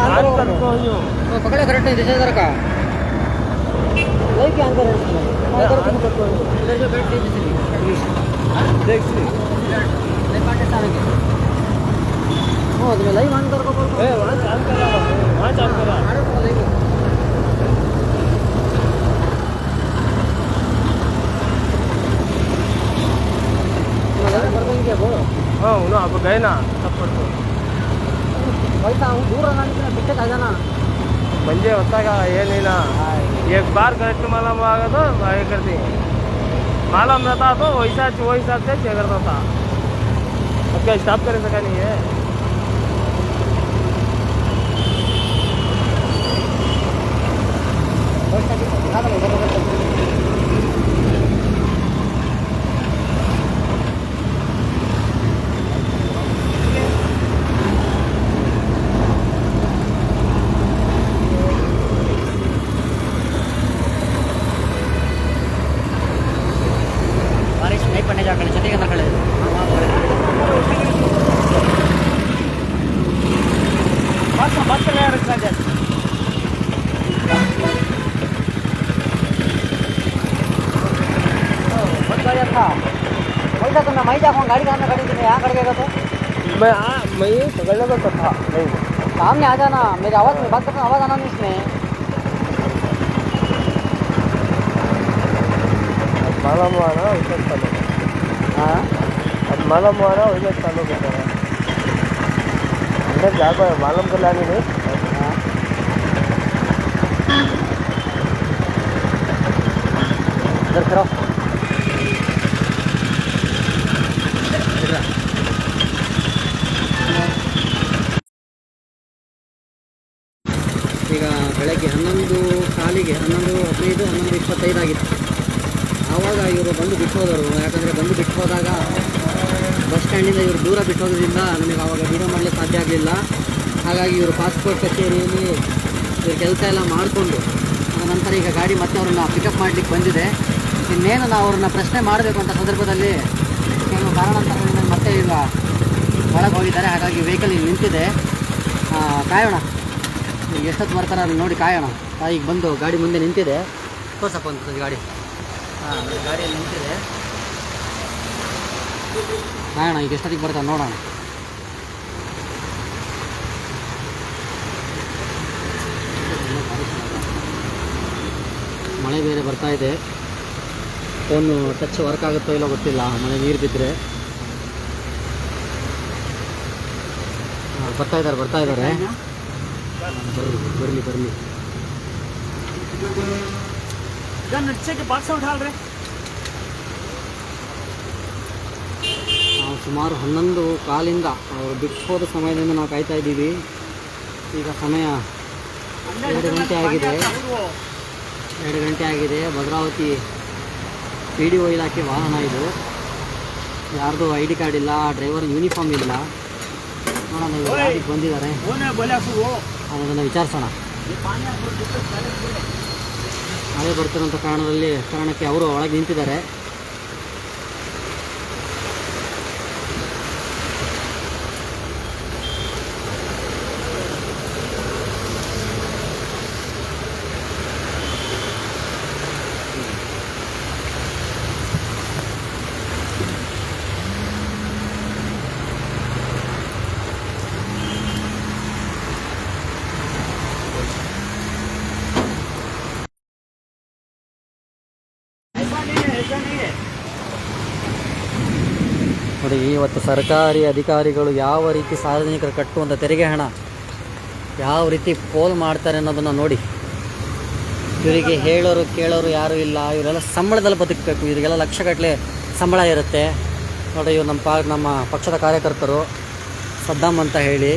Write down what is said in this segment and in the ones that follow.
पकड़े करेक्ट नहीं जैसे इधर का लाइक अंदर है इधर जो बैठ देख सी पाटे सारे के हो तो लाइव ऑन कर को ए वहां चालू करा क्या बोलो हाँ उन्होंने अब गए ना तब पड़तो वैसा हूँ दूर रहना नहीं पीछे खा जाना मंजे होता का ये नहीं ना एक बार करेक्ट मालूम आ गया तो ये करती मालूम रहता तो वैसा वो हिसाब से चेक करता था अब क्या स्टॉप कर सका नहीं है पढ़ने जाकर चलेगा ना खड़े बस ले रखा जाए बस गया था वैसा तो मैं जाऊँ गाड़ी कहाँ खड़ी थी मैं यहाँ खड़ गया तो मैं पकड़ने को था नहीं सामने आ जाना मेरी आवाज़ में बात करना आवाज़ आना नहीं इसमें मालूम हुआ ना उसे चालू हाँ अब मालूम हुआ ना उसे चालू कर रहा अंदर जाकर मालूम कर लानी नहीं हाँ इधर करो ಈಗ ಬೆಳಗ್ಗೆ 11 ಕಾಲಿಗೆ 11:15 11:25 ಆಗಿತ್ತು ಆವಾಗ ಇವರು ಬಂದು ಬಿಟ್ಟು ಹೋದರು ಯಾಕಂದರೆ ಬಂದು ಬಿಟ್ಟು ಹೋದಾಗ ಬಸ್ ಸ್ಟ್ಯಾಂಡಿಂದ ಇವರು ದೂರ ಬಿಟ್ಟು ಹೋಗೋದ್ರಿಂದ ನಮಗೆ ಆವಾಗ ವೀಡಿಯೋ ಮಾಡಲಿಕ್ಕೆ ಸಾಧ್ಯ ಆಗಲಿಲ್ಲ ಹಾಗಾಗಿ ಇವರು ಪಾಸ್ಪೋರ್ಟ್ ಕಚೇರಿಯಲ್ಲಿ ಇವ್ರ ಕೆಲಸ ಎಲ್ಲ ಮಾಡಿಕೊಂಡು ನಂತರ ಈಗ ಗಾಡಿ ಮತ್ತೆ ಅವ್ರನ್ನ ಪಿಕಪ್ ಮಾಡಲಿಕ್ಕೆ ಬಂದಿದೆ ಇನ್ನೇನು ನಾವು ಅವ್ರನ್ನ ಪ್ರಶ್ನೆ ಮಾಡಬೇಕು ಅಂತ ಸಂದರ್ಭದಲ್ಲಿ ಕೆಲವು ಕಾರಣಾಂತರಗಳಿಂದ ಮತ್ತೆ ಈಗ ಒಳಗೆ ಹೋಗಿದ್ದಾರೆ ಹಾಗಾಗಿ ವೆಹಿಕಲ್ ಇಲ್ಲಿ ನಿಂತಿದೆ ಕಾಯೋಣ ಈಗ ಎಷ್ಟೊತ್ತು ಬರ್ತಾರೆ ಅಲ್ಲಿ ನೋಡಿ ಕಾಯೋಣ ಈಗ ಬಂದು ಗಾಡಿ ಮುಂದೆ ನಿಂತಿದೆ ತೋರ್ಸಪ್ಪ ಅಂತ ಗಾಡಿ ಹಾಂ ಗಾಡಿಯಲ್ಲಿ ನಿಂತಿದೆ ಕಾಯೋಣ ಈಗ ಎಷ್ಟೊತ್ತಿಗೆ ಬರ್ತಾರೆ ನೋಡೋಣ ಮಳೆ ಬೇರೆ ಬರ್ತಾ ಇದೆ ಫೋನು ಟಚ್ ವರ್ಕ್ ಆಗುತ್ತೋ ಇಲ್ಲೋ ಗೊತ್ತಿಲ್ಲ ಮಳೆ ನೀರು ಬಿದ್ದರೆ ಬರ್ತಾ ಇದ್ದಾರೆ ಬರಲಿ ನಾವು ಸುಮಾರು 11 ಕಾಲಿಂದ ಅವರು ಬಿಟ್ಟು ಹೋದ ಸಮಯದಿಂದ ನಾವು ಕಾಯ್ತಾ ಇದ್ದೀವಿ ಈಗ ಸಮಯ 2 ಗಂಟೆ ಆಗಿದೆ ಭದ್ರಾವತಿ PDO ಇಲಾಖೆ ವಾಹನ ಇದು ಯಾರ್ದು ID ಕಾರ್ಡ್ ಇಲ್ಲ ಡ್ರೈವರ್ ಯೂನಿಫಾರ್ಮ್ ಇಲ್ಲ ನೋಡೋಣ ಗಾಡಿಗೆ ಬಂದಿದ್ದಾರೆ ಅದನ್ನು ವಿಚಾರಿಸೋಣ ಮಳೆ ಬರ್ತಿರೋಂಥ ಕಾರಣಕ್ಕೆ ಅವರು ಒಳಗೆ ನಿಂತಿದ್ದಾರೆ ನೋಡಿ ಇವತ್ತು ಸರ್ಕಾರಿ ಅಧಿಕಾರಿಗಳು ಯಾವ ರೀತಿ ಸಾರ್ವಜನಿಕರು ಕಟ್ಟುವಂಥ ತೆರಿಗೆ ಹಣ ಯಾವ ರೀತಿ ಪೋಲ್ ಮಾಡ್ತಾರೆ ಅನ್ನೋದನ್ನು ನೋಡಿ ಇವರಿಗೆ ಹೇಳೋರು ಕೇಳೋರು ಯಾರೂ ಇಲ್ಲ ಇವರೆಲ್ಲ ಸಂಬಳದಲ್ಲಿ ಬದುಕಬೇಕು ಇವರಿಗೆಲ್ಲ ಲಕ್ಷಗಟ್ಟಲೆ ಸಂಬಳ ಇರುತ್ತೆ ನೋಡಿ ಇವರು ನಮ್ಮ ಪಕ್ಷದ ಕಾರ್ಯಕರ್ತರು ಸದ್ದಾಮ್ ಅಂತ ಹೇಳಿ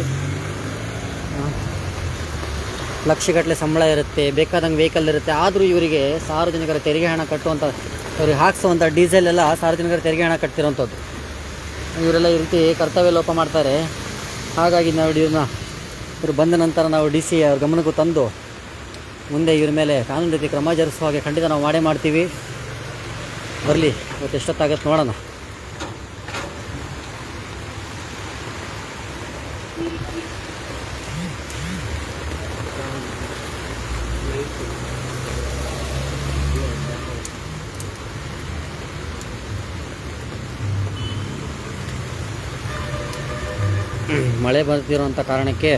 ಲಕ್ಷಗಟ್ಟಲೆ ಸಂಬಳ ಇರುತ್ತೆ ಬೇಕಾದಂಗೆ ವೆಹಿಕಲ್ ಇರುತ್ತೆ ಆದರೂ ಇವರಿಗೆ ಸಾರ್ವಜನಿಕರ ತೆರಿಗೆ ಹಣ ಕಟ್ಟುವಂಥ ಇವ್ರಿಗೆ ಹಾಕ್ಸುವಂಥ ಡೀಸೆಲ್ ಎಲ್ಲ ಸಾರ್ವಜನಿಕರ ತೆರಿಗೆ ಹಣ ಕಟ್ತಿರೋಂಥದ್ದು ಇವರೆಲ್ಲ ಈ ರೀತಿ ಕರ್ತವ್ಯ ಲೋಪ ಮಾಡ್ತಾರೆ ಹಾಗಾಗಿ ನಾವು ಇವರು ಬಂದ ನಂತರ ನಾವು DC ಅವ್ರ ಗಮನಕ್ಕೂ ತಂದು ಮುಂದೆ ಇವ್ರ ಮೇಲೆ ಕಾನೂನು ರೀತಿ ಕ್ರಮ ಜರುಗಿಸುವ ಹಾಗೆ ಖಂಡಿತ ನಾವು ಮಾಡೇ ಮಾಡ್ತೀವಿ ಬರಲಿ ಇವತ್ತು ಎಷ್ಟೊತ್ತಾಗತ್ತೆ ನೋಡೋಣ ಮಳೆ ಬರ್ತಿರೋಂಥ ಕಾರಣಕ್ಕೆ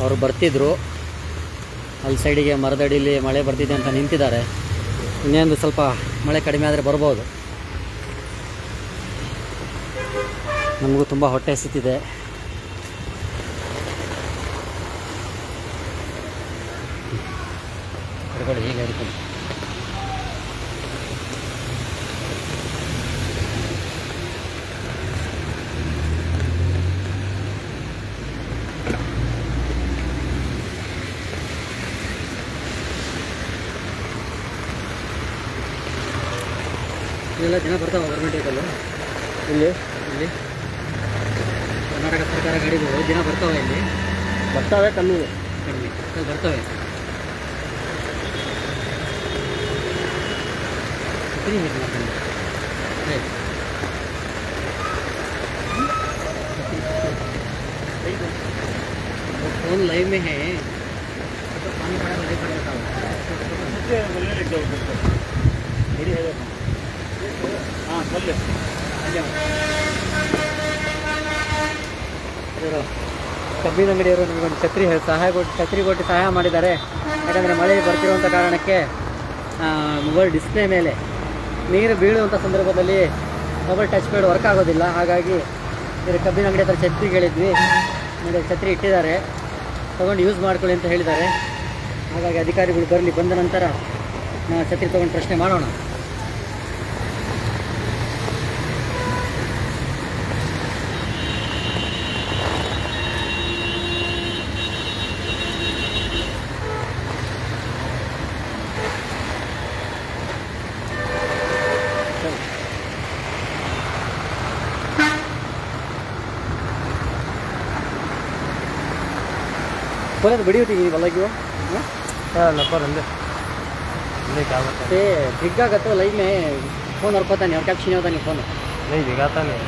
ಅವರು ಬರ್ತಿದ್ರು. ಅಲ್ಲಿ ಸೈಡಿಗೆ ಮರದಡಿಲಿ ಮಳೆ ಬರ್ತಿದೆ ಅಂತ ನಿಂತಿದ್ದಾರೆ. ಇನ್ನೇನು ಸ್ವಲ್ಪ ಮಳೆ ಕಡಿಮೆ ಆದರೆ ಬರ್ಬೋದು. ನಮಗೂ ತುಂಬ ಹೊಟ್ಟೆ ಹಸಿತಿದೆ. ಹೀಗೆ ಇರ್ತೀನಿ. ಇಲ್ಲೆಲ್ಲ ಜನ ಬರ್ತಾವೆ ಗೌರ್ಮೆಂಟ್ ವೆಹಿಕಲ್ಲು. ಇಲ್ಲಿ ಕರ್ನಾಟಕ ಸರ್ಕಾರ ಗಾಡಿಗಳು ದಿನ ಬರ್ತವೆ. ಇಲ್ಲಿ ಬರ್ತವೆ, ಕಮ್ಮಿ ಬರ್ತವೆ. फोन लाइव में है तो पानी पड़ा तो नहीं पड़ेगा। हाँ बोले ಕಬ್ಬಿನ ಅಂಗಡಿಯವರು ನಮಗೊಂದು ಛತ್ರಿ ಕೊಟ್ಟು ಸಹಾಯ ಮಾಡಿದ್ದಾರೆ. ಯಾಕಂದರೆ ಮಳೆ ಬರ್ತಿರುವಂಥ ಕಾರಣಕ್ಕೆ ಮೊಬೈಲ್ ಡಿಸ್ಪ್ಲೇ ಮೇಲೆ ನೀರು ಬೀಳುವಂಥ ಸಂದರ್ಭದಲ್ಲಿ ಮೊಬೈಲ್ ಟಚ್ ಪ್ಯಾಡ್ ವರ್ಕ್ ಆಗೋದಿಲ್ಲ. ಹಾಗಾಗಿ ಇವರು ಕಬ್ಬಿನ ಅಂಗಡಿ ಹತ್ರ ಛತ್ರಿ ಹೇಳಿದ್ವಿ. ನೋಡಿ ಛತ್ರಿ ಇಟ್ಟಿದ್ದಾರೆ, ತೊಗೊಂಡು ಯೂಸ್ ಮಾಡ್ಕೊಳ್ಳಿ ಅಂತ ಹೇಳಿದ್ದಾರೆ. ಹಾಗಾಗಿ ಅಧಿಕಾರಿಗಳು ಬರಲಿ, ಬಂದ ನಂತರ ನಾವು ಛತ್ರಿ ತೊಗೊಂಡು ಪ್ರಶ್ನೆ ಮಾಡೋಣ. बोले तो बड़ी होती है वाला क्यों? हाँ नपर अंदर क्या होता है? भीगा का तो लाइव में फ़ोन और पता नहीं और कैप्शन होता नहीं फ़ोन नहीं भिगाता नहीं.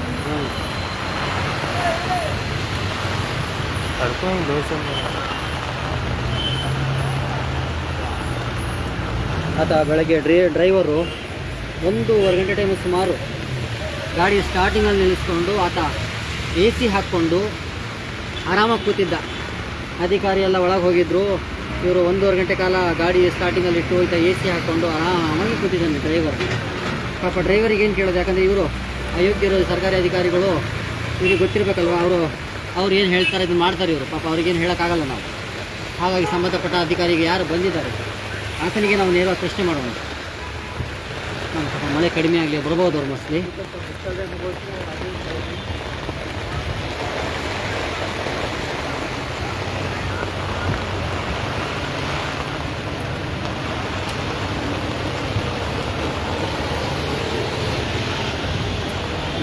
सड़कों ही दोस्त ಆತ ಬೆಳಗ್ಗೆ ಡ್ರೈವರು 1.5 ಗಂಟೆ ಟೈಮು ಸುಮಾರು ಗಾಡಿ ಸ್ಟಾರ್ಟಿಂಗಲ್ಲಿ ನಿಲ್ಲಿಸ್ಕೊಂಡು ಆತ AC ಹಾಕ್ಕೊಂಡು ಆರಾಮಾಗಿ ಕೂತಿದ್ದ. ಅಧಿಕಾರಿ ಎಲ್ಲ ಒಳಗೆ ಹೋಗಿದ್ದರು. ಇವರು 1.5 ಗಂಟೆ ಕಾಲ ಗಾಡಿ ಸ್ಟಾರ್ಟಿಂಗಲ್ಲಿ ಇಟ್ಟು ಹೋಯ್ತಾ AC ಹಾಕ್ಕೊಂಡು ಆರಾಮಾಗಿ ಕೂತಿದ್ದಾನೆ ಡ್ರೈವರ್. ಪಾಪ ಡ್ರೈವರಿಗೆ ಏನು ಕೇಳೋದು, ಯಾಕಂದರೆ ಇವರು ಅಯೋಗ್ಯರು, ಸರ್ಕಾರಿ ಅಧಿಕಾರಿಗಳು, ಇವ್ರಿಗೆ ಗೊತ್ತಿರಬೇಕಲ್ವ ಅವ್ರು ಏನು ಹೇಳ್ತಾರೆ ಇದನ್ನು ಮಾಡ್ತಾರೆ ಇವರು. ಪಾಪ ಅವ್ರಿಗೇನು ಹೇಳೋಕ್ಕಾಗಲ್ಲ ನಾವು. ಹಾಗಾಗಿ ಸಂಬಂಧಪಟ್ಟ ಅಧಿಕಾರಿಗೆ ಯಾರು ಬಂದಿದ್ದಾರೆ ಆತನಿಗೆ ನಾವು ನೇರವಾಗಿ ಪ್ರಶ್ನೆ ಮಾಡೋಣ. ಸ್ವಲ್ಪ ಮಳೆ ಕಡಿಮೆ ಆಗಲಿ, ಬರ್ಬೋದು ಅವ್ರು ಮೋಸ್ಟ್ಲಿ.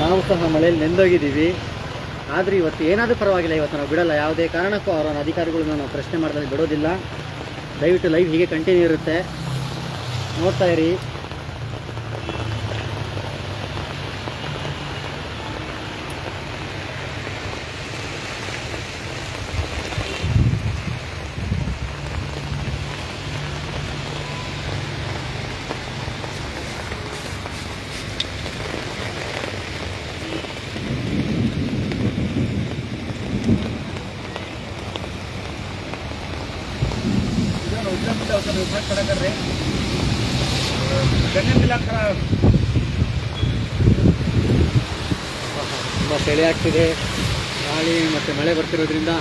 ನಾವು ಸಹ ಮಳೆಯಲ್ಲಿ ನೆಂದೋಗಿದ್ದೀವಿ. ಆದರೆ ಇವತ್ತು ಏನಾದರೂ ಪರವಾಗಿಲ್ಲ, ಇವತ್ತು ನಾವು ಬಿಡಲ್ಲ. ಯಾವುದೇ ಕಾರಣಕ್ಕೂ ಅವರ ಅಧಿಕಾರಿಗಳನ್ನ ನಾವು ಪ್ರಶ್ನೆ ಮಾಡಿದ್ರೆ ಬಿಡೋದಿಲ್ಲ. ದಯವಿಟ್ಟು ಲೈವ್ ಹೀಗೆ ಕಂಟಿನ್ಯೂ ಇರುತ್ತೆ, ನೋಡ್ತಾ ಇರಿ. खड़ा कर रहे ತುಂಬ ಚಳಿ ಆಗ್ತಿದೆ, ಗಾಳಿ ಮತ್ತು ಮಳೆ ಬರ್ತಿರೋದ್ರಿಂದ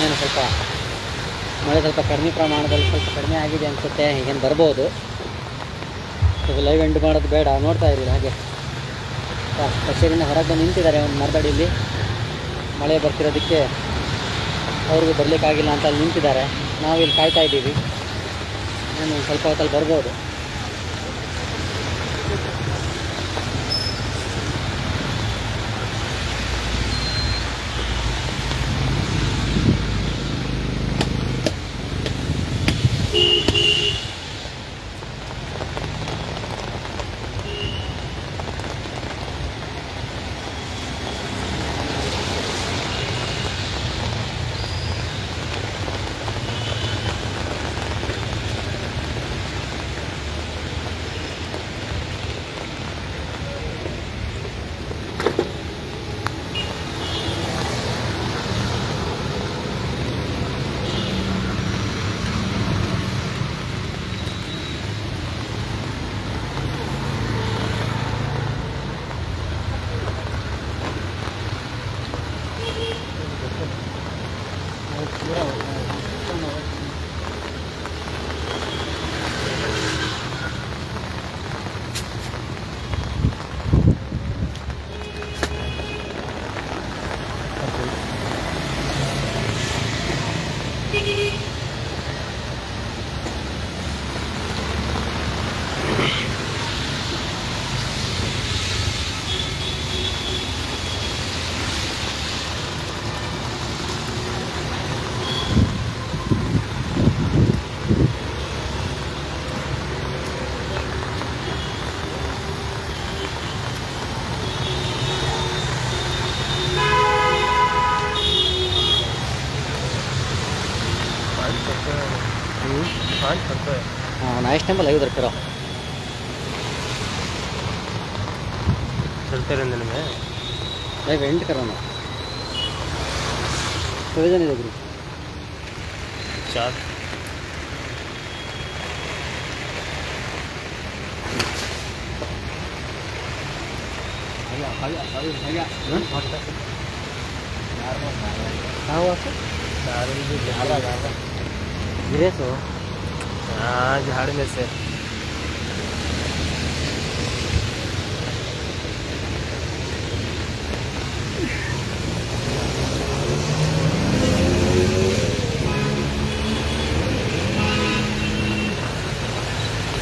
ಏನು ಸ್ವಲ್ಪ ಮಳೆ ಸ್ವಲ್ಪ ಕಡಿಮೆ ಪ್ರಮಾಣದಲ್ಲಿ ಸ್ವಲ್ಪ ಕಡಿಮೆ ಆಗಿದೆ ಅನಿಸುತ್ತೆ. ಹೀಗೇನು ಬರ್ಬೋದು. ಸ್ವಲ್ಪ ಲೈವ್ ಎಂಡ್ ಮಾಡೋದು ಬೇಡ, ನೋಡ್ತಾ ಇರಲಿಲ್ಲ ಹಾಗೆ. ಕಚೇರಿನ ಹೊರಗೆ ಬಂದು ನಿಂತಿದ್ದಾರೆ ಒಂದು ಮರದಡಿಯಲ್ಲಿ. ಮಳೆ ಬರ್ತಿರೋದಕ್ಕೆ ಅವ್ರಿಗೂ ಬರಲಿಕ್ಕಾಗಿಲ್ಲ ಅಂತ ಅಲ್ಲಿ ನಿಂತಿದ್ದಾರೆ. ನಾವು ಇಲ್ಲಿ ಕಾಯ್ತಾ ಇದ್ದೀವಿ. ನಾನು ಸ್ವಲ್ಪ ಹೊತ್ತಲ್ಲಿ ಬರ್ಬೋದು. महेश टेंपल है उधर करो चलते रहने में भाई वेंट करो ना प्रयोजन ಇದೆ ಗುರು चार क्या हुआ सर गिरे सो हाँ झाड़ में से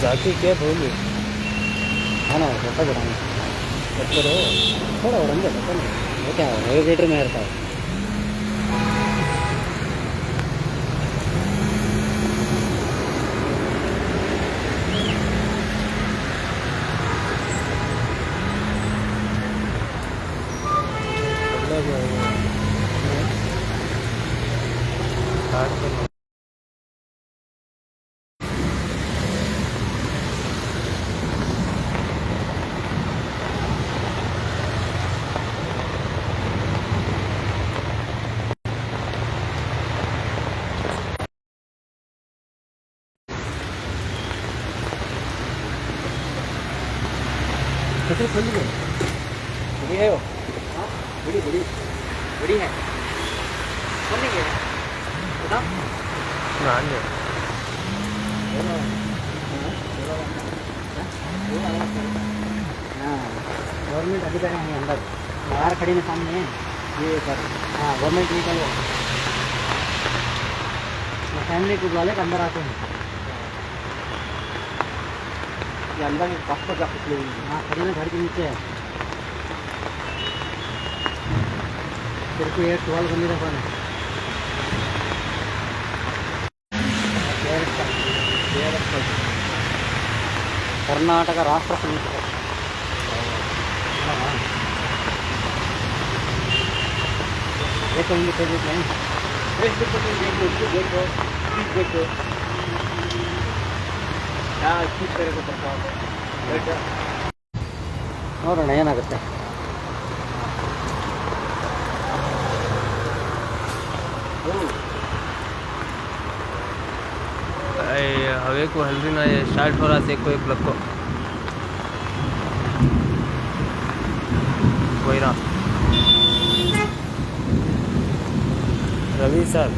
जाके क्या बोलूँ हाँ ना पता गिराना करो थोड़ा और अंदर पता नहीं वो क्या है 1 लीटर में रहता है कैसे खोल लीजिए बड़ी है वो हाँ बड़ी बड़ी बड़ी है खोल लीजिए बताओ नान है हाँ गवर्नमेंट अधिकारी हैं अंदर बाहर खड़ी है सामने ये पर हाँ गवर्नमेंट निकलो फैमिली को बुला ले अंदर आते हैं ये अंदर में पासपोर्ट का कुछ लोग हाँ खड़ी में घर के नीचे है फिर को ये 12 बंदी रखा है कर्नाटक राष्ट्र समिति देखो इनके फेसबुक नहीं फेसबुक पर देखो उसको देखो प्लीज देखो क्या किस तरह को पता होगा ನೋಡೋಣ ಏನಾಗುತ್ತೆ हवे को हल्दी ना ये स्टार्ट हो रहा से कोई क्लब को कोयरा रवि सर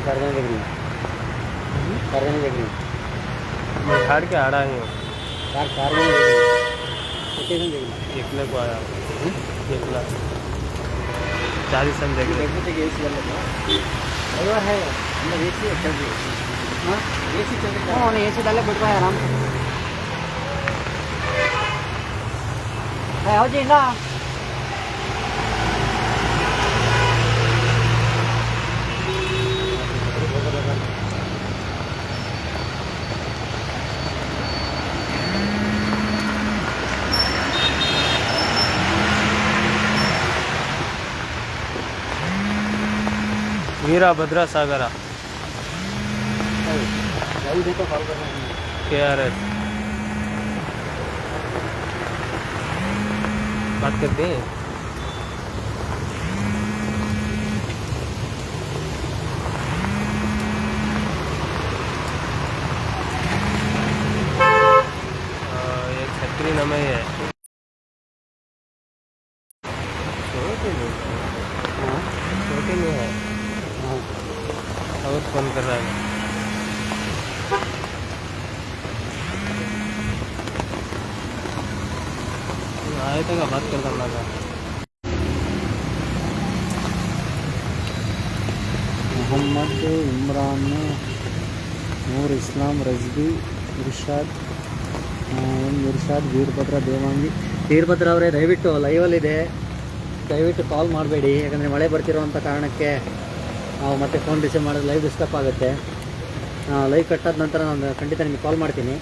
सार्वजनिक देख रही सार्वजनिक देख रही मैं झाड़ के आ रहा हूँ सार्वजनिक देख रही स्टेशन देख रही एकले को आया एकला 40 सम देख रहे रविवार है अंदर एसी है चल रही हाँ एसी चल रही हाँ एसी डाले बैठ पाए आराम से आओ जी ना वीरभद्रा सागरा देखो कॉल कर रहे हैं KRS बात करते हैं एक छतरी नमे है छोटे में है और फोन कर रहा है आएगा बात करता लगा ಮೊಹಮ್ಮದ್, ಇಮ್ರಾನ್, ನೂರ್ ಇಸ್ಲಾಂ, ರಜ್ಬಿ, ಇರ್ಷಾದ್, ಇರ್ಷಾದ್, ವೀರಭದ್ರ, ದೇವಾಂಗಿ. ವೀರಭದ್ರ ಅವರೇ, ದಯವಿಟ್ಟು ಲೈವಲ್ಲಿದೆ, ದಯವಿಟ್ಟು ಕಾಲ್ ಮಾಡಬೇಡಿ. ಯಾಕಂದರೆ ಮಳೆ ಬರ್ತಿರೋವಂಥ ಕಾರಣಕ್ಕೆ ನಾವು ಮತ್ತೆ ಫೋನ್ ರಿಸೀವ್ ಮಾಡೋದು ಲೈವ್ ಡಿಸ್ಟರ್ಬ್ ಆಗುತ್ತೆ. ಲೈವ್ ಕಟ್ಟಾದ ನಂತರ ನಾನು ಖಂಡಿತ ನಿಮಗೆ ಕಾಲ್ ಮಾಡ್ತೀನಿ.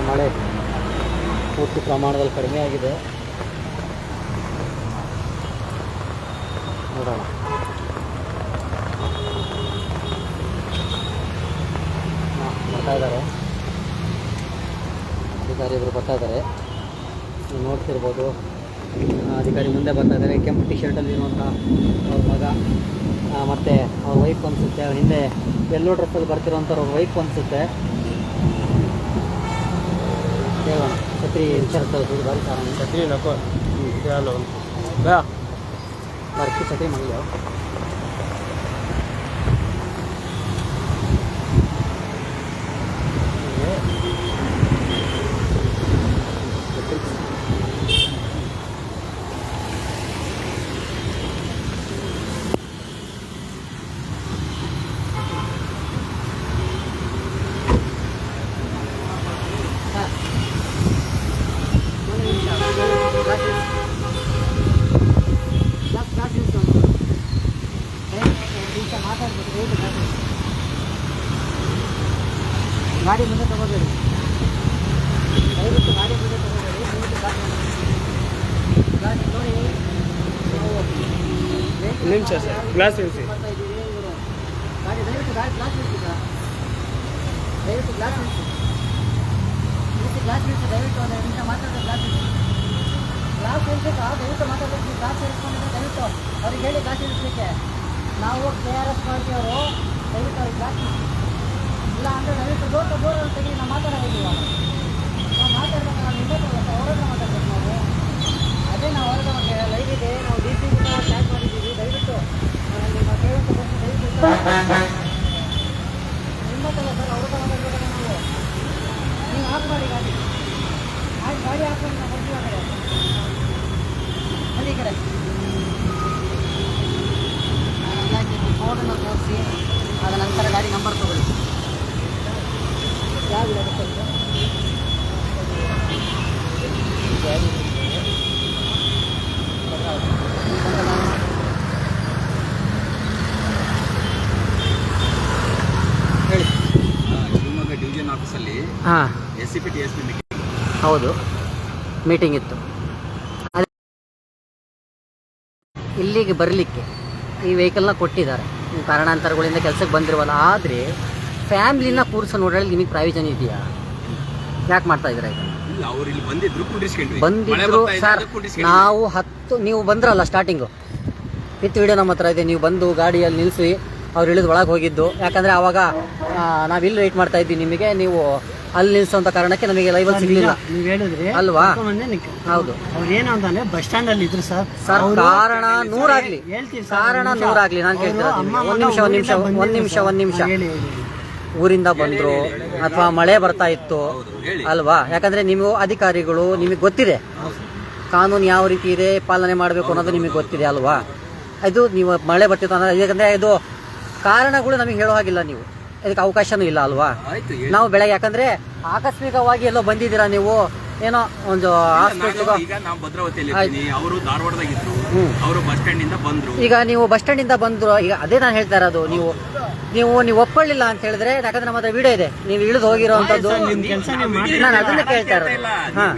ಮಳೆ ಪೂರ್ತಿ ಪ್ರಮಾಣದಲ್ಲಿ ಕಡಿಮೆ ಆಗಿದೆ. ನೋಡೋಣ. ಬರ್ತಾ ಇದ್ದಾರೆ ಅಧಿಕಾರಿ ಇವರು, ಬರ್ತಾ ಇದ್ದಾರೆ. ನೀವು ನೋಡ್ತಿರ್ಬೋದು, ಅಧಿಕಾರಿ ಮುಂದೆ ಬರ್ತಾ ಇದ್ದಾರೆ. ಕೆಂಪು ಟಿ ಶರ್ಟಲ್ಲಿರುವಂಥ ಅವ್ರ ಮಗ ಮತ್ತು ಅವ್ರ ವೈಫ್ ಅನಿಸುತ್ತೆ. ಅವ್ರ ಹಿಂದೆ ಯೆಲ್ಲೋ ಡ್ರೆಸ್ಸಲ್ಲಿ ಬರ್ತಿರೋಂಥವ್ರ ಅವ್ರ ವೈಫ್ ಅನಿಸುತ್ತೆ. ದೇವಣ್ಣ ಛತ್ರಿ ಇನ್ಶೂರೆನ್ಸ್ ಭಾರಿ ಸಾರ छतरी नको चलो बा ಬರ್ಕಿ ಛತ್ರಿ ಮಾಡಿಲ್ಲ. ಗಾಡಿ ಮುಂದೆ ತಗೋಬೇಡಿ, ದಯವಿಟ್ಟು ಗಾಡಿ ಮುಂದೆ ತಗೋಬೇಡಿ. ಗಾಡಿ ನೋಡಿ, निम्स सर ग्लास निम्स ಗಾಡಿ ದಯವಿಟ್ಟು ಗಾಡಿ ಗ್ಲಾಸ್ ನಿಲ್ಲಿಸಿ ಸರ್, ದಯವಿಟ್ಟು ಗ್ಲಾಸ್ ನಿಲ್ಲಿಸಿ, ಗ್ಲಾಸ್ ನಿಲ್ಲಿಸಿ, ದಯವಿಟ್ಟು ಒಂದು ನಿಮಿಷ ಮಾತಾಡೋದು. ಗ್ಲಾಸ್ ನಿಲ್ಲಿಸಿ, ಗ್ಲಾಸ್ ನಿಲ್ಲಿಸಬೇಕಾ? ದಯವಿಟ್ಟು ಮಾತಾಡಬೇಕು. ಗ್ಲಾಸ್ ನಿಲ್ಲಿಸ್ಕೊಂಡಿದ್ರೆ ದಯವಿಟ್ಟು ಅವ್ರಿಗೆ ಹೇಳಿ ಗ್ಲಾಸ್ ನಿಲ್ಲಿಸಲಿಕ್ಕೆ. ನಾವು KRS ಪಾರ್ಟಿಯವರು, ದಯವಿಟ್ಟು ಅವ್ರಿಗೆ ಗ್ಲಾಸ್ ನಿಲ್ಲಿಸಿ. ಇಲ್ಲ ಅಂದರೆ ದಯವಿಟ್ಟು ಬೋರ್ ತೆಗಿ. ನಾವು ಮಾತಾಡೋದು ಇವಾಗ, ನಾವು ಮಾತಾಡ್ಬೇಕು. ನಾವು ನಿಂದ ಹೊರಗೆ ಮಾತಾಡ್ಬೇಕು ನಾವು. ಅದೇ ನಾವು ಹೊರಗೆ ನಮಗೆ ಲೈವ್ ಇದೆ, ನಾವು DC ಟ್ಯಾಗ್ ಮಾಡಿದ್ದೀವಿ. ದಯವಿಟ್ಟು ನಿಮ್ಮ ಕೇಳಕ್ಕೆ ಬಂದು ದಯವಿಟ್ಟು ನಿಮ್ಮತ್ತಲ್ಲ ಸರ್, ಅವ್ರ ಹತ್ರ ಮಾತಾಡ್ಬೇಕಲ್ಲ ನಾವು. ನೀವು ಆಫ್ ಮಾಡಿ ಗಾಡಿ, ಆಯ್ತು ಗಾಡಿ ಆಫ್ ಮಾಡಿ ನಾವು ಬರ್ತೀವಿ. ಆ ಕಡೆ ಅಲ್ಲಿ ಈ ಕಡೆ ಫೋನನ್ನು ತೋರಿಸಿ, ಅದ ನಂತರ ಗಾಡಿ ನಂಬರ್ ತಗೊಳ್ಳಿ. ಯಾವ ಹೇಳಿ. ಶಿವಮೊಗ್ಗ ಡಿವಿಷನ್ ಆಫೀಸಲ್ಲಿ ಹಾಂ, SCP TSP ಮೀಟಿಂಗ್. ಹೌದು, ಮೀಟಿಂಗ್ ಇತ್ತು. ಇಲ್ಲಿಗೆ ಬರಲಿಕ್ಕೆ ಈ ವೆಹಿಕಲ್ನ ಕೊಟ್ಟಿದ್ದಾರೆ. ನೀವು ಕಾರಣಾಂತರಗಳಿಂದ ಕೆಲಸಕ್ಕೆ ಬಂದಿರುವಲ್ಲ. ಆದರೆ ಫ್ಯಾಮಿಲಿನ ಕೂರಿಸೋ ನೋಡೋಳಿ ನಿಮಗೆ ಪ್ರಯೋಜನ ಇದೆಯಾ? ಯಾಕೆ ಮಾಡ್ತಾ ಇದ್ದೀರಾ ಈಗ? ಇಲ್ಲ, ಅವ್ರು ಇಲ್ಲಿ ಬಂದಿದ್ರು ಕುಂಡಿಸ್ಕೊಂಡ್ವಿ. ಬಂದಿದ್ರು ಸರ್. ನಾವು 10 ನೀವು ಬಂದ್ರಲ್ಲ ಸ್ಟಾರ್ಟಿಂಗು, ವಿತ್ ವಿಡಿಯೋ ನಮ್ಮ ಹತ್ರ ಇದೆ. ನೀವು ಬಂದು ಗಾಡಿಯಲ್ಲಿ ನಿಲ್ಲಿಸಿ ಅವ್ರು ಇಳಿದು ಒಳಗೆ ಹೋಗಿದ್ದು. ಯಾಕಂದರೆ ಆವಾಗ ನಾವಿಲ್ಲಿ ವೆಯ್ಟ್ ಮಾಡ್ತಾ ಇದ್ವಿ ನಿಮಗೆ, ನೀವು ಅಲ್ಲಿ ನಿಲ್ಲಿಸೋಂಥ ಕಾರಣಕ್ಕೆ ನಮಗೆ ಲೈವಲ್ಲಿ ಸಿಗಲಿಲ್ಲ. ನೀವು ಹೇಳಿದ್ರಿ ಅಲ್ವಾ? ಹೌದು. ಅವ್ರು ಏನು ಅಂತಂದ್ರೆ ಬಸ್ ಸ್ಟ್ಯಾಂಡ್ ಅಲ್ಲಿ ಇದ್ರು ಸರ್. ಕಾರಣ 100 ಆಗಲಿ, ಹೇಳ್ತೀವಿ ಕಾರಣ 100 ಆಗಲಿ. ನಾನು ಕೇಳ್ತಿರೋದು ಒಂದು ನಿಮಿಷ. ಊರಿಂದ ಬಂದ್ರು ಅಥವಾ ಮಳೆ ಬರ್ತಾ ಇತ್ತು ಅಲ್ವಾ? ಯಾಕಂದ್ರೆ ನೀವು ಅಧಿಕಾರಿಗಳು, ನಿಮಗೆ ಗೊತ್ತಿದೆ ಕಾನೂನು ಯಾವ ರೀತಿ ಇದೆ, ಪಾಲನೆ ಮಾಡಬೇಕು ಅನ್ನೋದು ನಿಮಗೆ ಗೊತ್ತಿದೆ ಅಲ್ವಾ? ಇದು ನೀವು ಮಳೆ ಬರ್ತಿತ್ತು ಅನ್ನೋದು, ಯಾಕಂದ್ರೆ ಇದು ಕಾರಣಗಳು ನಮಗೆ ಹೇಳೋ ಹಾಗಿಲ್ಲ. ನೀವು ಇದಕ್ಕೆ ಅವಕಾಶನೂ ಇಲ್ಲ ಅಲ್ವಾ? ನಾವು ಬೆಳಗ್ಗೆ, ಯಾಕಂದ್ರೆ ಆಕಸ್ಮಿಕವಾಗಿ ಎಲ್ಲೋ ಬಂದಿದ್ದೀರಾ ನೀವು, ಏನೋ ಒಂದು ಹಾಸ್ಪಿಟ್ಲ್. ಈಗ ನಾವು ಭದ್ರಾವತಿಯಲ್ಲಿ ಅವರು ಧಾರವಾಡದಾಗಿದ್ರು, ಅವರು ಬಸ್ ಸ್ಟ್ಯಾಂಡ್ ಇಂದ ಬಂದ್ರು. ಈಗ ನೀವು ಬಸ್ ಸ್ಟ್ಯಾಂಡ್ ಇಂದ ಬಂದ್ರು. ಈಗ ಅದೇ ನಾನು ಹೇಳ್ತಾ ಇರೋದು, ನೀವು ಒಪ್ಪಳಿಲ್ಲ ಅಂತ ಹೇಳಿದ್ರೆ, ಯಾಕಂದ್ರೆ ನಮ್ಮ ಹತ್ರ ವಿಡಿಯೋ ಇದೆ, ನೀವು ಇಳಿದು ಹೋಗಿರೋಂಥದ್ದು. ನಾನು ಅದನ್ನ ಕೇಳ್ತಾ ಇರೋದು.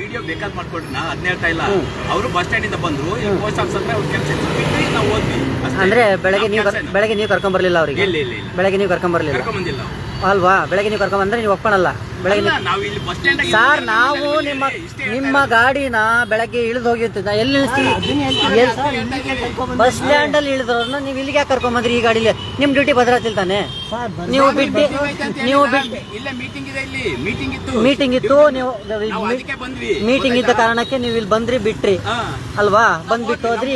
ವಿಡಿಯೋ ಬೇಕಾದ್ ಮಾಡ್ಕೊಡ್ರಿ, ನಾ ಅದನ್ನ ಹೇಳ್ತಾ ಇಲ್ಲ. ಅವರು ಬಸ್ ಸ್ಟ್ಯಾಂಡ್ ಇಂದ ಬಂದ್ರು, ಪೋಸ್ಟ್ ಆಫೀಸ್ ಹತ್ರ ಅವ್ರ ಕೆಲಸ ನಾವು ಹೋದ್ವಿ. ಅಂದ್ರೆ ಬೆಳಗ್ಗೆ ನೀವು ಕರ್ಕೊಂಡ್ ಬರ್ಲಿಲ್ಲ ಅವರಿಗೆ? ಬೆಳಗ್ಗೆ ನೀವು ಕರ್ಕೊಂಡ್ ಬರ್ಲಿಲ್ಲ ಕರ್ಕೊಂಡ್ ಬಂದಿಲ್ಲ ಅಲ್ವಾ? ಬೆಳಗ್ಗೆ ನೀವು ಕರ್ಕೊಂಡ್ ಬಂದ್ರೆ ನೀವು ಒಪ್ಪಣಲ್ಲ. ಬೆಳಗ್ಗೆ ನಾವು ಇಲ್ಲಿ ಬಸ್ ಸ್ಟ್ಯಾಂಡ್ ಸರ್ ನಾವು ನಿಮ್ಮ ಗಾಡಿನ ಬೆಳಗ್ಗೆ ಇಳಿದು ಹೋಗಿರ್ತೀವಿ ಎಲ್ಲಿ ನಿಲ್ಲಿಸ್ತೀವಿ ಬಸ್ ಸ್ಟ್ಯಾಂಡ್ ಅಲ್ಲಿ ಇಳಿದ್ರನ್ನ ನೀವು ಇಲ್ಲಿಗೆ ಯಾಕೆ ಕರ್ಕೊಂಬಂದ್ರಿ ಈ ಗಾಡಿಲಿ ನಿಮ್ ಡ್ಯೂಟಿ ಭದ್ರಾತಿಲ್ ತಾನೆ ನೀವು ಬಿಟ್ಟು ಇಲ್ಲ ಮೀಟಿಂಗ್ ಇದೆ, ಇಲ್ಲಿ ಮೀಟಿಂಗ್ ಇತ್ತು ನೀವು ನಾವು ಅದಕ್ಕೆ ಬಂದ್ವಿ. ಮೀಟಿಂಗ್ ಇದ್ದ ಕಾರಣಕ್ಕೆ ನೀವು ಇಲ್ಲಿ ಬಂದ್ರಿ ಬಿಟ್ರಿ ಅಲ್ವಾ ಬಂದ್ಬಿಟ್ಟು ಹೋದ್ರಿ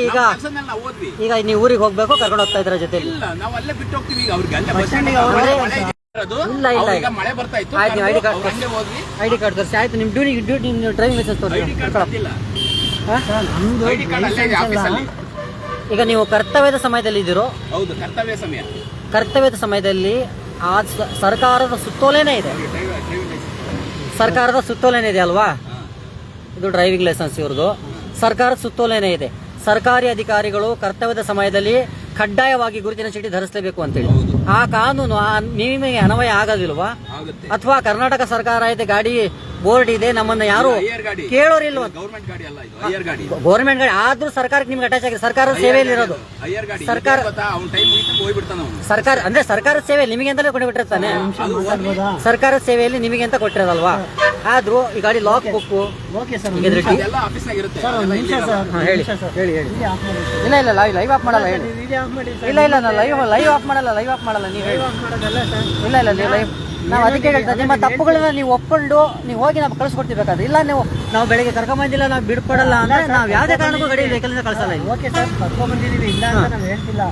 ನಾವು ಹೋದ್ವಿ. ಈಗ ನೀವು ಊರಿಗೆ ಹೋಗ್ಬೇಕು ಕರ್ಕೊಂಡು ಹೋಗ್ತಾ ಇದ್ರ ಜೊತೆ ಇಲ್ಲ ನಾವು ಅಲ್ಲೇ ಬಿಟ್ಟು ಹೋಗ್ತೀವಿ ಈಗ ಅವ್ರಿಗೆ ಅಲ್ಲೇ ಬಸ್ ಸ್ಟ್ಯಾಂಡ್ ಇಲ್ಲ ಮಳೆ ಬರ್ತಾ ಇತ್ತು. ಆಯ್ತು ಐಡಿ ಕಾರ್ಡ್ ಹಂಗೆ ಹೋದ್ವಿ. ಐಡಿ ಕಾರ್ಡ್ ತೋರಿಸಿ ಆಯ್ತು ನಿಮ್ ಡ್ಯೂಟಿ ನೀವು ಡ್ರೈವಿಂಗ್ ಲೈಸೆನ್ಸ್ ತೋರಿಸಿ ಐಡಿ ಕಾರ್ಡ್ ಬಂದಿಲ್ಲ. ಐಡಿ ಕಾರ್ಡ್ ಅಲ್ಲೇ ಇದೆ ಆಫೀಸಲ್ಲಿ. ಈಗ ನೀವು ಕರ್ತವ್ಯದ ಸಮಯದಲ್ಲಿ ಇದ್ದೀರೋ ಹೌದು, ಕರ್ತವ್ಯ ಸಮಯ. ಕರ್ತವ್ಯದ ಸಮಯದಲ್ಲಿ ಆ ಸರ್ಕಾರದ ಸುತ್ತೋಲೆನೇ ಇದೆ, ಸರ್ಕಾರದ ಸುತ್ತೋಲೆನೇ ಇದೆ ಅಲ್ವಾ? ಇದು ಡ್ರೈವಿಂಗ್ ಲೈಸೆನ್ಸ್ ಇವ್ರದ್ದು, ಸರ್ಕಾರದ ಸುತ್ತೋಲೆನೇ ಇದೆ. ಸರ್ಕಾರಿ ಅಧಿಕಾರಿಗಳು ಕರ್ತವ್ಯದ ಸಮಯದಲ್ಲಿ ಕಡ್ಡಾಯವಾಗಿ ಗುರುತಿನ ಚೀಟಿ ಧರಿಸಲೇಬೇಕು ಅಂತೇಳಿ ಆ ಕಾನೂನು ನಿಮಗೆ ಅನ್ವಯ ಆಗೋದಿಲ್ವಾ? ಅಥವಾ ಕರ್ನಾಟಕ ಸರ್ಕಾರ ಇದೆ, ಗಾಡಿ ಬೋರ್ಡ್ ಇದೆ, ನಮ್ಮನ್ನ ಯಾರು ಕೇಳೋರಿಲ್ವ? ಗೌರ್ಮೆಂಟ್ ಗಾಡಿ ಅಲ್ಲ ಇದು, ಹೈಯರ್ ಗಾಡಿ. ಗೌರ್ಮೆಂಟ್ ಗಾಡಿ ಆದ್ರೂ ಸರ್ಕಾರಕ್ಕೆ ನಿಮ್ಗೆ ಅಟ್ಯಾಚ್ ಆಗಿದೆ, ಸರ್ಕಾರದ ಸೇವೆಯಲ್ಲಿ ಇರೋದು. ಹೈಯರ್ ಗಾಡಿ ಸರ್ಕಾರ ಅವ್ನ ಟೈಮ್ ಮುಗಿತು ಹೋಗ್ಬಿಡ್ತಾನ ಅವನು. ಸರ್ಕಾರ ಅಂದ್ರೆ ಸರ್ಕಾರದ ಸೇವೆ ನಿಮಗೆ ಅಂತಲೇ ಕೊಟ್ಟಿರ್ತಾನೆ, ಸರ್ಕಾರದ ಸೇವೆಯಲ್ಲಿ ನಿಮಗೆ ಅಂತ ಕೊಟ್ಟಿರೋದಲ್ವಾ? ಆದ್ರೂ ಈ ಗಾಡಿ ಲಾಕ್ ಬುಕ್ ಓಕೆ ಸರ್ ಅದೆಲ್ಲ ಆಫೀಸ್ನಾಗ ಇರುತ್ತೆ. ಸರ್ ಒಂದು ನಿಮಿಷ ಸರ್ ಹೇಳಿ ಇಲ್ಲ ಇಲ್ಲ ಲೈವ್ ಆಫ್ ಮಾಡಲ್ಲ ಹೇಳಿ. ವಿಡಿಯೋ ಆಫ್ ಮಾಡಿ ಇಲ್ಲ ಇಲ್ಲ ಲೈವ್ ಆಫ್ ಮಾಡಲ್ಲ ನೀವು ಹೇಳಿ. ಮಾಡೋದಲ್ಲ ಸರ್. ಇಲ್ಲ ನೀವು ಲೈವ್ ನಾವು ಅದಕ್ಕೆ ಹೇಳ್ತಾ ನಿಮ್ಮ ತಪ್ಪುಗಳನ್ನ ನೀವು ಒಪ್ಕೊಂಡು ನೀವು ಹೋಗಿ ನಾವು ಕಳಿಸ್ಕೊಡ್ತಿರ್ಬೇಕಾದ್ರೆ ಇಲ್ಲ ನಾವು ಬೆಳಿಗ್ಗೆ ಕರ್ಕೊಂಬಂದಿಲ್ಲ ನಾವು ಬಿಡ್ಕೊಡಲ್ಲ ಅಂದ್ರೆ ನಾವು ಯಾವುದೇ ಕಾರಣಕ್ಕೂ ಗಾಡಿ ವೆಹಿಕಲ್ ಕಳ್ಸಲ್ಲ. ಓಕೆ ಸರ್ ಕರ್ಕೊಂಡ್ಬಂದಿದೀವಿ ಇಲ್ಲ ಅಂತ ನಾವು ಹೇಳ್ತಿಲ್ಲ.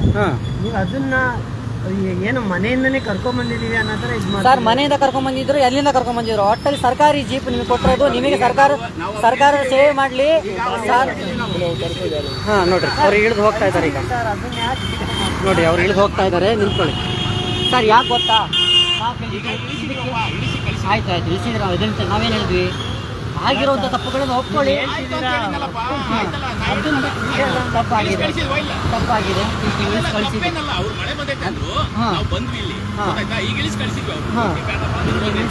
ನೀವು ಅದನ್ನ ಏನು ಮನೆಯಿಂದನೇ ಕರ್ಕೊಂಡ್ಬಂದಿದೀವಿ ಅನ್ನೋ ಥರ ಇದು ಮಾಡಿ ಸರ್ ಮನೆಯಿಂದ ಕರ್ಕೊಂಡ್ಬಂದಿದ್ರು ಎಲ್ಲಿಂದ ಕರ್ಕೊಂಡ್ಬಂದಿದ್ರು ಒಟ್ಟಲ್ಲಿ ಸರ್ಕಾರಿ ಜೀಪ್ ನಿಮಗೆ ಕೊಟ್ಟಿರೋದು ನಿಮಗೆ ಸರ್ಕಾರದ ಸೇವೆ ಮಾಡ್ಲಿ ಸರ್. ನೋಡ್ರಿ ಅವ್ರು ಇಳಿದು ಹೋಗ್ತಾ ಇದ್ದಾರೆ ಈಗ ಸರ್ ಅದನ್ನ ಯಾಕೆ ನೋಡಿ ಅವ್ರು ಇಳಿದು ಹೋಗ್ತಾ ಇದ್ದಾರೆ ನಿಂತ್ಕೊಳ್ಳಿ ಸರ್. ಯಾಕೆ ಗೊತ್ತಾ? ಆಯ್ತು ಇಳಿಸಿದ್ರೆ ನಾವು ಇದನ್ನ ನಾವೇನು ಹೇಳಿದ್ವಿ ಆಗಿರುವಂಥ ತಪ್ಪುಗಳನ್ನು ಒಪ್ಕೊಳ್ಳಿ. ತಪ್ಪಾಗಿದೆ ಕಳಿಸಿದ್ವಿ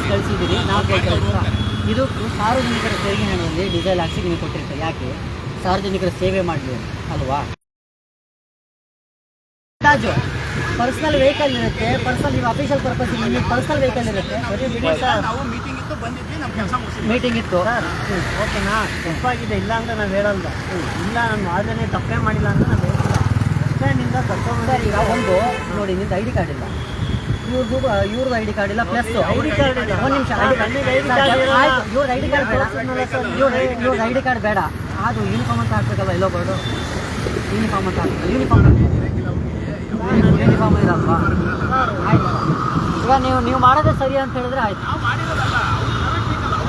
ಕಳಿಸಿದ್ದೀರಿ ನಾವು ಇದು ಸಾರ್ವಜನಿಕರ ತೆರಿಗೆ ಹಣದಲ್ಲಿ ಡೀಸೆಲ್ ಹಾಕ್ಸಿ ನಿಮಗೆ ಕೊಟ್ಟಿರ್ತಾರೆ. ಯಾಕೆ? ಸಾರ್ವಜನಿಕರ ಸೇವೆ ಮಾಡಲಿ ಅಲ್ವಾ? ಅಂದಾಜು ಪರ್ಸನಲ್ ವೆಹಿಕಲ್ ಇರುತ್ತೆ, ಪರ್ಸನಲ್ ನಿಮ್ಮ ಅಫಿಷಿಯಲ್ ಪರ್ಪಸ್ ನಿಮಗೆ ಪರ್ಸನಲ್ ವೆಹಿಕಲ್ ಇರುತ್ತೆ. ನಾವು ಮೀಟಿಂಗ್ ಇತ್ತು ಬಂದಿದ್ವಿ, ನಮ್ಮ ಕೆಲಸ ಮುಗಿಸಿದ್ವಿ. ಮೀಟಿಂಗ್ ಇತ್ತು ಓಕೆನಾ? ತಪ್ಪಾಗಿದೆ ಇಲ್ಲ ಅಂತ ನಾವು ಹೇಳಲ್ಲ. ಇಲ್ಲ ನಾನು ಅದನ್ನೇ ತಪ್ಪೇ ಮಾಡಿಲ್ಲ ಅಂತ ನಾವು ಹೇಳ್ತಿಲ್ಲ. ನಿಂದ ಸರ್ ಈಗ ಒಂದು ನೋಡಿ ನಿಂದು ಐಡಿ ಕಾರ್ಡ್ ಇಲ್ಲ, ಇವ್ರದ್ದು ಐಡಿ ಕಾರ್ಡ್ ಇಲ್ಲ, ಪ್ಲಸ್ ಐಡಿ ಕಾರ್ಡ್ ಇಲ್ಲ. ಒಂದು ನಿಮಿಷ ಇವ್ರ ಐಡಿ ಕಾರ್ಡ್ ಇವ್ರ ಐಡಿ ಕಾರ್ಡ್ ಬೇಡ, ಅದು ಯೂನಿಫಾರ್ಮ್ ಅಂತ ಹಾಕ್ಬೇಕಲ್ಲ, ಎಲ್ಲೋ ಬೋರ್ಡು ಯೂನಿಫಾರ್ಮ್ ಅಂತ ಹಾಕ್ಬೇಕು. ಯೂನಿಫಾರ್ಮ್ ಇರಲ್ವಾ? ಆಯ್ತು ಈಗ ನೀವು ಮಾಡೋದೇ ಸರಿ ಅಂತ ಹೇಳಿದ್ರೆ ಆಯ್ತು.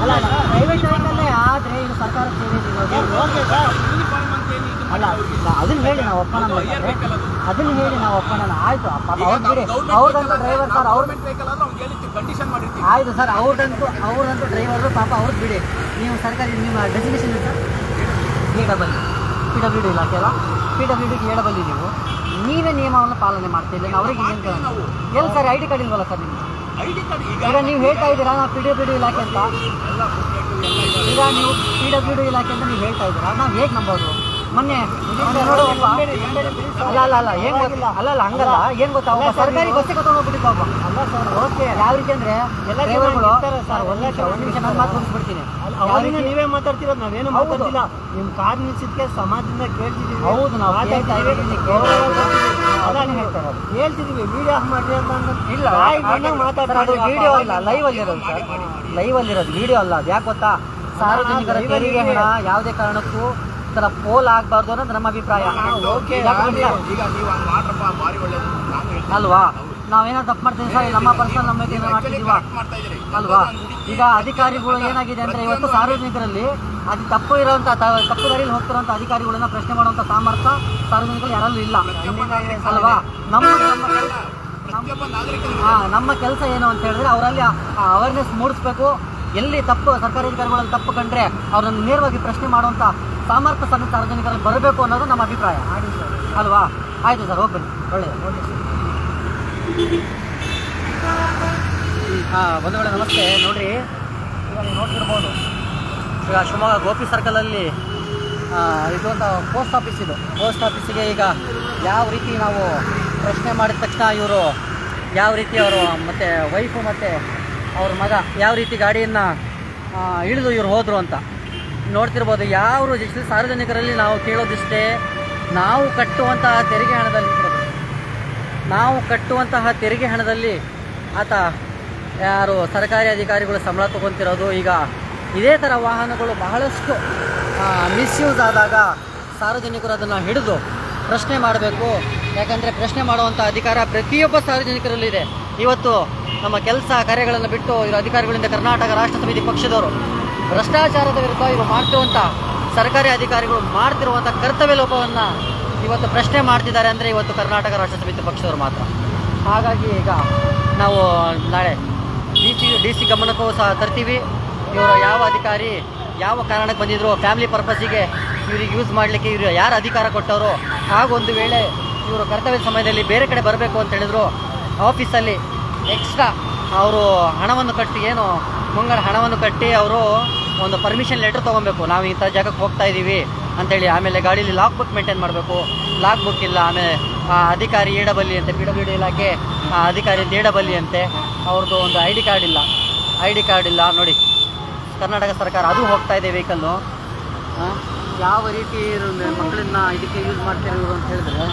ಅಲ್ಲ ಪ್ರೈವೇಟ್ ವೆಹಿಕಲ್ಲೇ ಆದರೆ ಇದು ಸರ್ಕಾರದ ಸೇವೆ ಓಕೆ ಸರ್ ಅಲ್ಲ ಅದನ್ನ ಹೇಳಿ ನಾವು ಒಪ್ಪೋಣ, ಅದನ್ನ ಹೇಳಿ ನಾವು ಒಪ್ಪೋಣ. ಆಯ್ತು ಅವ್ರು ಬಿಡಿ, ಅವ್ರದಂತೂ ಡ್ರೈವರ್ ಸರ್ ಆಯ್ತು ಸರ್, ಅವ್ರದಂತೂ ಡ್ರೈವರು ಪಾಪ ಅವ್ರಿಗೆ ಬಿಡಿ. ನೀವು ಸರ್ಕಾರಿ ನಿಮ್ಮ designation sir P W D ಇಲಾಖೆ ಅಲ್ಲ, ಪಿ ಡಬ್ಲ್ಯೂ ಡಿಗೆ ಹೇಳಬಲ್ಲಿ ನೀವೇ ನಿಯಮವನ್ನು ಪಾಲನೆ ಮಾಡ್ತಿಲ್ಲ. ಅವ್ರಿಗೆ ಎಲ್ಲಿ ಸರ್ ಐಡಿ ಕಾರ್ಡ್ ಇಲ್ವಲ್ಲ ಸರ್ ನಿಮ್ಗೆ? ಈಗ ನೀವು ಹೇಳ್ತಾ ಇದ್ದೀರಾ ನಾವು ಪಿ ಡಬ್ಲ್ಯೂ ಡಿ ಇಲಾಖೆ ಅಂತ, ಈಗ ನೀವು ಪಿ ಡಬ್ಲ್ಯೂ ಡಿ ಇಲಾಖೆ ಅಂತ ನೀವು ಹೇಳ್ತಾ ಇದ್ದೀರಾ, ನಾವು ಹೇಗೆ ನಂಬೋದು? ಮೊನ್ನೆ ನೋಡುವಪ್ಪ ಅಲ್ಲ ಏನ್ ಗೊತ್ತಿಲ್ಲ ಅಲ್ಲ ಹಂಗಲ್ಲ ಏನ್ ಗೊತ್ತಾ ಒಬ್ಬ ಸರ್ಕಾರಿ ಬಸ್ಸಿಗೆ ಕರ್ಕೊಂಡು ಹೋಗ್ಬಿಟ್ಟಿದ್ದ ಒಬ್ಬ. ಅಲ್ಲ ಸರ್ ಓಕೆ ಯಾವ ರೀತಿ ಅಂದ್ರೆ ಎಲ್ಲ ಡ್ರೈವರ್ಗಳು ಸರ್ ಒಂದು ನಿಮಿಷ ನಾನು ಮಾತು ಮುಗಿಸ್ಬಿಡ್ತೀನಿ. ಅವ್ರಿಗೆ ನೀವೇ ಮಾತಾಡ್ತಿರೋದು, ನಾವೇನು ಮಾತಾಡ್ತಿಲ್ಲ. ನಿಮ್ಮ ಕಾರ್ ನಿಲ್ಸಿದ್ಕೆ ಸಮಾಜದಿಂದ ಕೇಳ್ತಿದ್ದೀವಿ. ಹೌದು ನಾವು ಹೇಳ್ತಿದ್ದೀವಿ, ವಿಡಿಯೋ ಆಫ್ ಮಾಡ್ರಿ ಅಂತ ಇಲ್ಲ ಮಾತಾಡೋದು ವಿಡಿಯೋ ಅಲ್ಲ, ಲೈವ್ ಅಲ್ಲಿರೋದು ಸರ್, ಲೈವ್ ಅಲ್ಲಿರೋದು ವಿಡಿಯೋ ಅಲ್ಲ. ಅದು ಯಾಕೆ ಗೊತ್ತಾ? ಸಾರ್ವಜನಿಕರ ತೆರಿಗೆ ಹಣ ಯಾವುದೇ ಕಾರಣಕ್ಕೂ ತರ ಪೋಲ್ ಆಗಬಾರ್ದು ಅನ್ನೋದು ನಮ್ಮ ಅಭಿಪ್ರಾಯ ಅಲ್ವಾ? ನಾವೇನೋ ತಪ್ಪು ಮಾಡ್ತೀವಿ ಸರ್, ನಮ್ಮ ಪರ್ಸನಲ್ ನಮ್ಮ ಮಾಡ್ತಿದೀವ ಅಲ್ವಾ? ಈಗ ಅಧಿಕಾರಿಗಳು ಏನಾಗಿದೆ ಅಂದ್ರೆ ಇವತ್ತು ಸಾರ್ವಜನಿಕರಲ್ಲಿ ಅದು ತಪ್ಪು ದಾರಿಯಲ್ಲಿ ಹೋಗ್ತಿರೋಂಥ ಅಧಿಕಾರಿಗಳನ್ನ ಪ್ರಶ್ನೆ ಮಾಡುವಂಥ ಸಾಮರ್ಥ್ಯ ಸಾರ್ವಜನಿಕರು ಯಾರಲ್ಲೂ ಇಲ್ಲ ಅಲ್ವಾ? ನಮ್ಮ ಕೆಲಸ ಏನು ಅಂತ ಹೇಳಿದ್ರೆ ಅವರಲ್ಲಿ ಅವೇರ್ನೆಸ್ ಮೂಡಿಸ್ಬೇಕು. ಎಲ್ಲಿ ತಪ್ಪು ಸರ್ಕಾರಿ ಅಧಿಕಾರಿಗಳಲ್ಲಿ ತಪ್ಪು ಕಂಡ್ರೆ ಅವ್ರನ್ನ ನೇರವಾಗಿ ಪ್ರಶ್ನೆ ಮಾಡುವಂಥ ಸಾಮರ್ಥ್ಯ ಸಾರ್ವಜನಿಕರಲ್ಲಿ ಬರಬೇಕು ಅನ್ನೋದು ನಮ್ಮ ಅಭಿಪ್ರಾಯ ಅಲ್ವಾ? ಆಯಿತು ಸರ್, ಹೋಗ್ಬನ್ನಿ, ಒಳ್ಳೆಯದು. ಬಂಧುಗಳೇ ನಮಸ್ತೆ. ನೋಡಿರಿ ಇವಾಗ ನೀವು ನೋಡ್ತಿರ್ಬೋದು, ಈಗ ಶಿವಮೊಗ್ಗ ಗೋಪಿ ಸರ್ಕಲಲ್ಲಿ ಇದೊಂದು ಪೋಸ್ಟ್ ಆಫೀಸ್ ಇದು. ಪೋಸ್ಟ್ ಆಫೀಸಿಗೆ ಈಗ ಯಾವ ರೀತಿ ನಾವು ಪ್ರಶ್ನೆ ಮಾಡಿದ ತಕ್ಷಣ ಇವರು ಯಾವ ರೀತಿ ಅವರು ಮತ್ತು ವೈಫು ಮತ್ತು ಅವ್ರ ಮಗ ಯಾವ ರೀತಿ ಗಾಡಿಯನ್ನು ಇಳಿದು ಇವ್ರು ಹೋದರು ಅಂತ ನೋಡ್ತಿರ್ಬೋದು. ಯಾವ ಸಾರ್ವಜನಿಕರಲ್ಲಿ ನಾವು ಕೇಳೋದಿಷ್ಟೇ, ನಾವು ಕಟ್ಟುವಂತಹ ತೆರಿಗೆ ಹಣದಲ್ಲಿ ಆತ ಯಾರು ಸರ್ಕಾರಿ ಅಧಿಕಾರಿಗಳು ಸಂಬಳ ತೊಗೊತಿರೋದು. ಈಗ ಇದೇ ಥರ ವಾಹನಗಳು ಬಹಳಷ್ಟು ಮಿಸ್ಯೂಸ್ ಆದಾಗ ಸಾರ್ವಜನಿಕರು ಅದನ್ನು ಹಿಡಿದು ಪ್ರಶ್ನೆ ಮಾಡಬೇಕು. ಯಾಕಂದರೆ ಪ್ರಶ್ನೆ ಮಾಡುವಂಥ ಅಧಿಕಾರ ಪ್ರತಿಯೊಬ್ಬ ಸಾರ್ವಜನಿಕರಲ್ಲಿದೆ. ಇವತ್ತು ನಮ್ಮ ಕೆಲಸ ಕಾರ್ಯಗಳನ್ನು ಬಿಟ್ಟು ಇವರು ಅಧಿಕಾರಿಗಳಿಂದ ಕರ್ನಾಟಕ ರಾಷ್ಟ್ರ ಸಮಿತಿ ಪಕ್ಷದವರು ಭ್ರಷ್ಟಾಚಾರದ ವಿರುದ್ಧ ಇವರು ಮಾಡ್ತಿರುವಂಥ ಸರ್ಕಾರಿ ಅಧಿಕಾರಿಗಳು ಮಾಡ್ತಿರುವಂಥ ಕರ್ತವ್ಯ ಲೋಪವನ್ನು ಇವತ್ತು ಪ್ರಶ್ನೆ ಮಾಡ್ತಿದ್ದಾರೆ ಅಂದರೆ ಇವತ್ತು ಕರ್ನಾಟಕ ರಾಷ್ಟ್ರ ಸಮಿತಿ ಪಕ್ಷದವರು ಮಾತ್ರ. ಹಾಗಾಗಿ ಈಗ ನಾವು ನಾಳೆ ಡಿ ಸಿ ಗಮನಕ್ಕೂ ಸಹ ತರ್ತೀವಿ. ಇವರು ಯಾವ ಅಧಿಕಾರಿ ಯಾವ ಕಾರಣಕ್ಕೆ ಬಂದಿದ್ರು, ಫ್ಯಾಮಿಲಿ ಪರ್ಪಸ್ಸಿಗೆ ಇವ್ರಿಗೆ ಯೂಸ್ ಮಾಡಲಿಕ್ಕೆ ಇವರು ಯಾರು ಅಧಿಕಾರ ಕೊಟ್ಟವರು, ಹಾಗೊಂದು ವೇಳೆ ಇವರು ಕರ್ತವ್ಯ ಸಮಯದಲ್ಲಿ ಬೇರೆ ಕಡೆ ಬರಬೇಕು ಅಂತ ಹೇಳಿದ್ರು ಆಫೀಸಲ್ಲಿ ಎಕ್ಸ್ಟ್ರಾ ಅವರು ಹಣವನ್ನು ಕಟ್ಟಿ ಮುಂಗಡ ಹಣವನ್ನು ಕಟ್ಟಿ ಅವರು ಒಂದು ಪರ್ಮಿಷನ್ ಲೆಟರ್ ತೊಗೊಬೇಕು, ನಾವು ಇಂಥ ಜಾಗಕ್ಕೆ ಹೋಗ್ತಾ ಇದ್ದೀವಿ ಅಂತೇಳಿ. ಆಮೇಲೆ ಗಾಡೀಲಿ ಲಾಕ್ ಬುಕ್ ಮೇಂಟೈನ್ ಮಾಡಬೇಕು, ಲಾಕ್ ಬುಕ್ ಇಲ್ಲ. ಆಮೇಲೆ ಅಧಿಕಾರಿ ಏಡಬಲ್ಲಿ ಅಂತೆ, PWD ಇಲಾಖೆ ಅಧಿಕಾರಿ ಏಡಬಲ್ಲಿ ಅಂತೆ, ಅವ್ರದ್ದು ಒಂದು ಐ ಡಿ ಕಾರ್ಡ್ ಇಲ್ಲ ನೋಡಿ. ಕರ್ನಾಟಕ ಸರ್ಕಾರ ಅದು ಹೋಗ್ತಾ ಇದೆ ವೆಹಿಕಲ್ಲು. ಯಾವ ರೀತಿ ಮಕ್ಕಳನ್ನ ಇದಕ್ಕೆ ಯೂಸ್ ಮಾಡ್ತಾರೆ ಇವರು ಅಂತ ಹೇಳಿದ್ರೆ,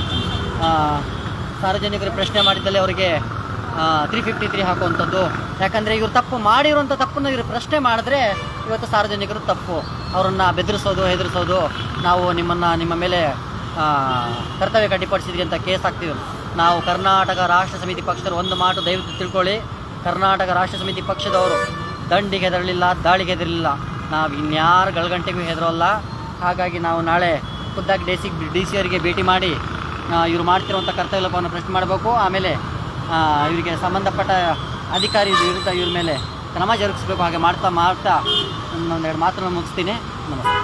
ಸಾರ್ವಜನಿಕರು ಪ್ರಶ್ನೆ ಮಾಡಿದ್ದಲ್ಲಿ ಅವರಿಗೆ 353 ಹಾಕುವಂಥದ್ದು. ಯಾಕಂದರೆ ಇವರು ತಪ್ಪು ಮಾಡಿರುವಂಥ ತಪ್ಪನ್ನು ಇವರು ಪ್ರಶ್ನೆ ಮಾಡಿದ್ರೆ ಇವತ್ತು ಸಾರ್ವಜನಿಕರು ತಪ್ಪು ಅವರನ್ನು ಬೆದರಿಸೋದು, ಹೆದರಿಸೋದು, ನಾವು ನಿಮ್ಮ ಮೇಲೆ ಕರ್ತವ್ಯ ಕಡ್ಡಿಪಡಿಸಿದ್ವಿ ಅಂತ ಕೇಸ್ ಹಾಕ್ತೀವಿ. ನಾವು ಕರ್ನಾಟಕ ರಾಷ್ಟ್ರ ಸಮಿತಿ ಪಕ್ಷದವರು ಒಂದು ಮಾತು ದಯವಿಟ್ಟು ತಿಳ್ಕೊಳ್ಳಿ, ಕರ್ನಾಟಕ ರಾಷ್ಟ್ರ ಸಮಿತಿ ಪಕ್ಷದವರು ದಂಡಿಗೆ ಹೆದರಲಿಲ್ಲ, ದಾಳಿಗೆ ಹೆದರಲಿಲ್ಲ, ನಾವು ಇನ್ಯಾರು ಗಳಗಂಟೆಗೂ ಹೆದರೋಲ್ಲ. ಹಾಗಾಗಿ ನಾವು ನಾಳೆ ಖುದ್ದಾಗಿ ಡಿ ಸಿ ಅವರಿಗೆ ಭೇಟಿ ಮಾಡಿ ಇವರು ಮಾಡ್ತಿರುವಂಥ ಕರ್ತವ್ಯ ಲೋಪವನ್ನು ಪ್ರಶ್ನೆ ಮಾಡಬೇಕು. ಆಮೇಲೆ ಇವರಿಗೆ ಸಂಬಂಧಪಟ್ಟ ಅಧಿಕಾರಿ ವಿರುದ್ಧ ಇವ್ರ ಮೇಲೆ ಕ್ರಮ ಜರುಗಿಸಬೇಕು. ಹಾಗೆ ಮಾಡ್ತಾ ಒಂದೆರಡು ಮಾತನ್ನು ಮುಗಿಸ್ತೀನಿ. ನಮಸ್ತೆ.